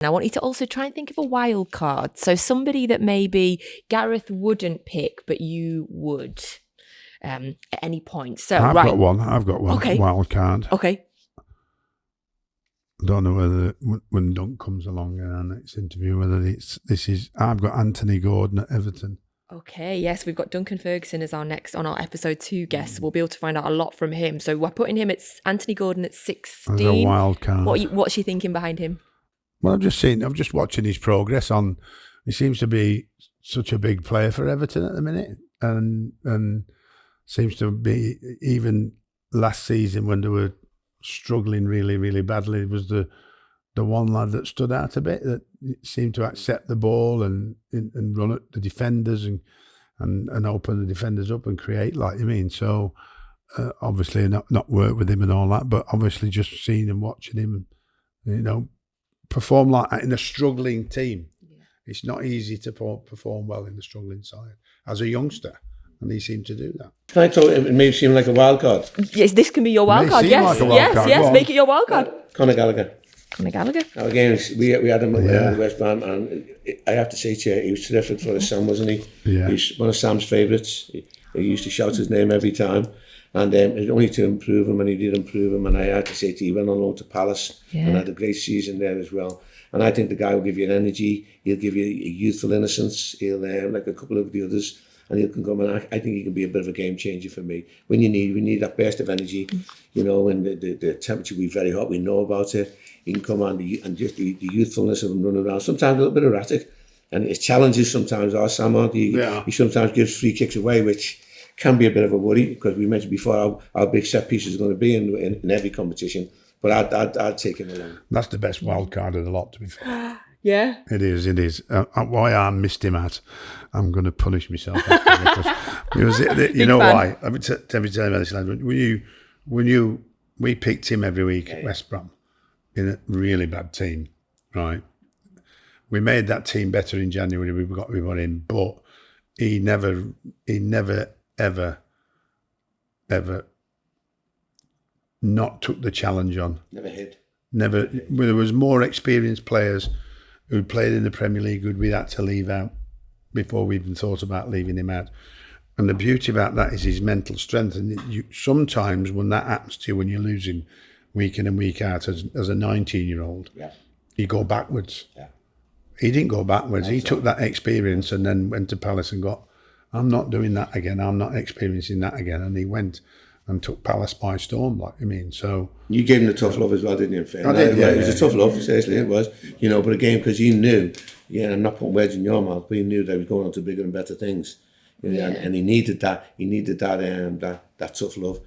And I want you to also try and think of a wild card. So somebody that maybe Gareth wouldn't pick, but you would at any point. So I've got one. Okay. Wild card. Okay. I don't know whether when Dunk comes along in our next interview, whether I've got Anthony Gordon at Everton. Okay, yes, we've got Duncan Ferguson as our next on our episode 2 guest. We'll be able to find out a lot from him. So we're putting him at Anthony Gordon at 16. As a wild card. What's she thinking behind him? Well, I'm just watching his progress on. He seems to be such a big player for Everton at the minute, and seems to be, even last season when they were struggling really, really badly, was the one lad that stood out a bit, that seemed to accept the ball and run at the defenders and open the defenders up and create, like you mean. So obviously not work with him and all that, but obviously just seeing and watching him, perform like that in a struggling team. Yeah. It's not easy to perform well in the struggling side as a youngster, and he seemed to do that. I thought it may seem like a wild card. Yes, this can be your wild card. Yes, like yes, make it your wild card. Conor Gallagher. Again, we had him at West Brom, and I have to say to you, he was terrific for his son, wasn't he? Yeah. He's one of Sam's favourites. He used to shout his name every time, and it was only to improve him, and he did improve him. And I have to say to you, he went on loan to Palace and had a great season there as well. And I think the guy will give you an energy. He'll give you a youthful innocence. He'll like a couple of the others. And he can come, and I think he can be a bit of a game changer for me. We need that burst of energy, when the temperature will be very hot, we know about it. He can come on and just the youthfulness of him running around, sometimes a little bit erratic. And his challenges sometimes are, Sam, aren't he? Yeah. He sometimes gives free kicks away, which can be a bit of a worry, because we mentioned before how big set pieces are going to be in every competition. But I'd take him along. That's the best wild card of the lot, to be fair. Yeah. It is. Why I missed him at, I'm going to punish myself after, because you know why? Let me tell you about this, lad. We picked him every week at West Brom in a really bad team, right? We made that team better in January. We got him, but he never, ever not took the challenge on. Never hid. Never. There was more experienced players who played in the Premier League who'd we had to leave out before we even thought about leaving him out. And the beauty about that is his mental strength. And sometimes when that happens to you, when you're losing week in and week out as a 19-year-old, you go backwards. Yeah. He didn't go backwards. He took that experience and then went to Palace and got, I'm not doing that again. I'm not experiencing that again. And he went and took Palace by storm, like I mean. So you gave him the tough love as well, didn't you? I did, it was a tough love, seriously, it was. But again, because you knew, I'm not putting words in your mouth, but he knew that he was going on to bigger and better things. And he needed that. He needed that tough love.